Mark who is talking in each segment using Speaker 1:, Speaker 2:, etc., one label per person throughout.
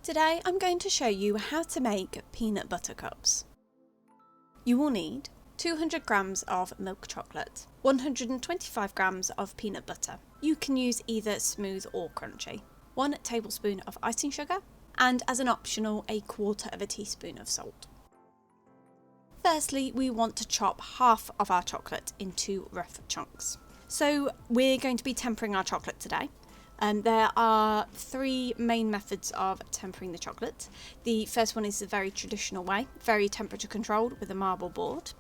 Speaker 1: Today I'm going to show you how to make peanut butter cups. You will need 200 grams of milk chocolate, 125 grams of peanut butter. You can use either smooth or crunchy, 1 tablespoon of icing sugar, and as an optional, a quarter of a teaspoon of salt. Firstly, we want to chop half of our chocolate into rough chunks. So we're going to be tempering our chocolate today. There are 3 main methods of tempering the chocolate. The first one is the very traditional way, very temperature controlled with a marble board.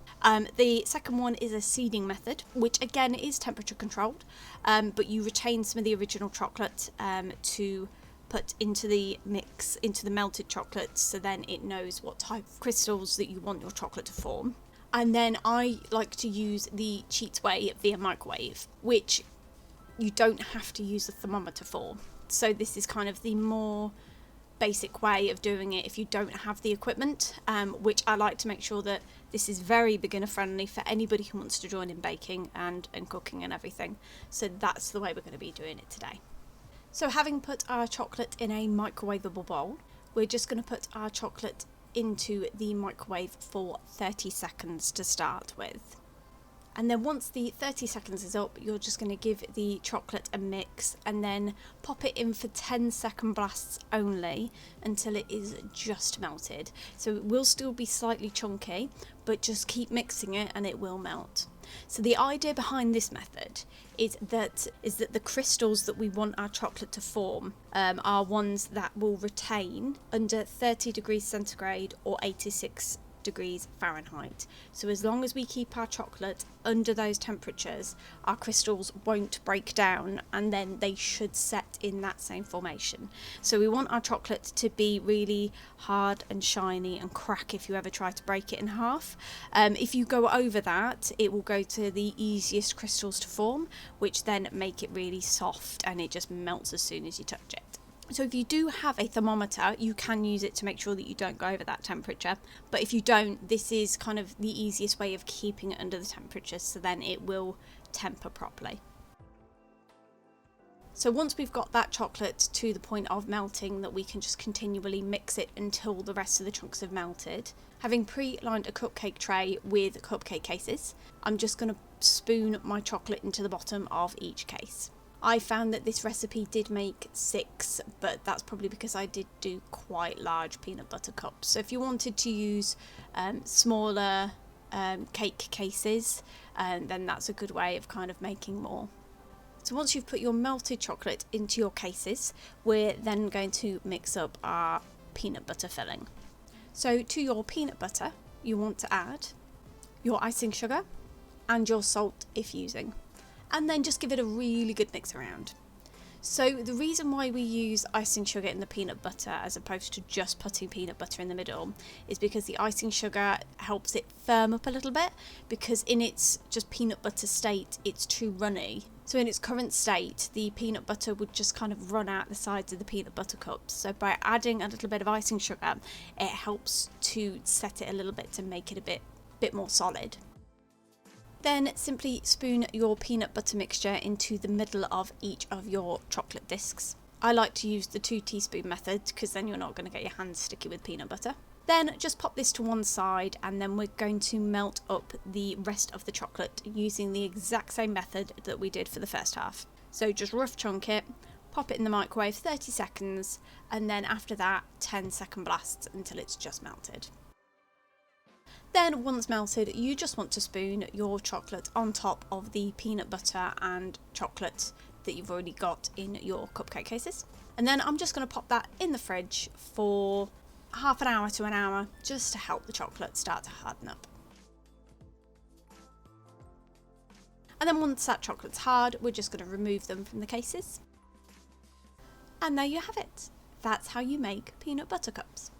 Speaker 1: The second one is a seeding method, which again is temperature controlled, but you retain some of the original chocolate to put into the mix, into the melted chocolate, so then it knows what type of crystals that you want your chocolate to form. And then I like to use the cheat way via microwave, which you don't have to use a thermometer for. So this is kind of the more basic way of doing it if you don't have the equipment, which I like to make sure that this is very beginner friendly for anybody who wants to join in baking and cooking and everything. So that's the way we're going to be doing it today. So having put our chocolate in a microwavable bowl, we're just going to put our chocolate into the microwave for 30 seconds to start with. And then once the 30 seconds is up, you're just going to give the chocolate a mix and then pop it in for 10-second blasts only until it is just melted. So it will still be slightly chunky, but just keep mixing it and it will melt. So the idea behind this method is that the crystals that we want our chocolate to form are ones that will retain under 30 degrees centigrade or 86 degrees Fahrenheit. So as long as we keep our chocolate under those temperatures, our crystals won't break down and then they should set in that same formation. So we want our chocolate to be really hard and shiny and crack if you ever try to break it in half. If you go over that, it will go to the easiest crystals to form, which then make it really soft and it just melts as soon as you touch it. So if you do have a thermometer, you can use it to make sure that you don't go over that temperature. But if you don't, this is kind of the easiest way of keeping it under the temperature, so then it will temper properly. So once we've got that chocolate to the point of melting that we can just continually mix it until the rest of the chunks have melted. Having pre-lined a cupcake tray with cupcake cases, I'm just going to spoon my chocolate into the bottom of each case. I found that this recipe did make 6, but that's probably because I did do quite large peanut butter cups. So if you wanted to use smaller cake cases, then that's a good way of kind of making more. So once you've put your melted chocolate into your cases, we're then going to mix up our peanut butter filling. So to your peanut butter, you want to add your icing sugar and your salt if using. And then just give it a really good mix around. So the reason why we use icing sugar in the peanut butter as opposed to just putting peanut butter in the middle is because the icing sugar helps it firm up a little bit, because in its just peanut butter state it's too runny. So in its current state the peanut butter would just kind of run out the sides of the peanut butter cups. So by adding a little bit of icing sugar, it helps to set it a little bit to make it a bit more solid. Then simply spoon your peanut butter mixture into the middle of each of your chocolate discs. I like to use the 2 teaspoon method because then you're not going to get your hands sticky with peanut butter. Then just pop this to one side and then we're going to melt up the rest of the chocolate using the exact same method that we did for the first half. So just rough chunk it, pop it in the microwave 30 seconds and then after that 10-second blasts until it's just melted. Then once melted, you just want to spoon your chocolate on top of the peanut butter and chocolate that you've already got in your cupcake cases. And then I'm just going to pop that in the fridge for half an hour to an hour just to help the chocolate start to harden up. And then once that chocolate's hard, we're just going to remove them from the cases. And there you have it. That's how you make peanut butter cups.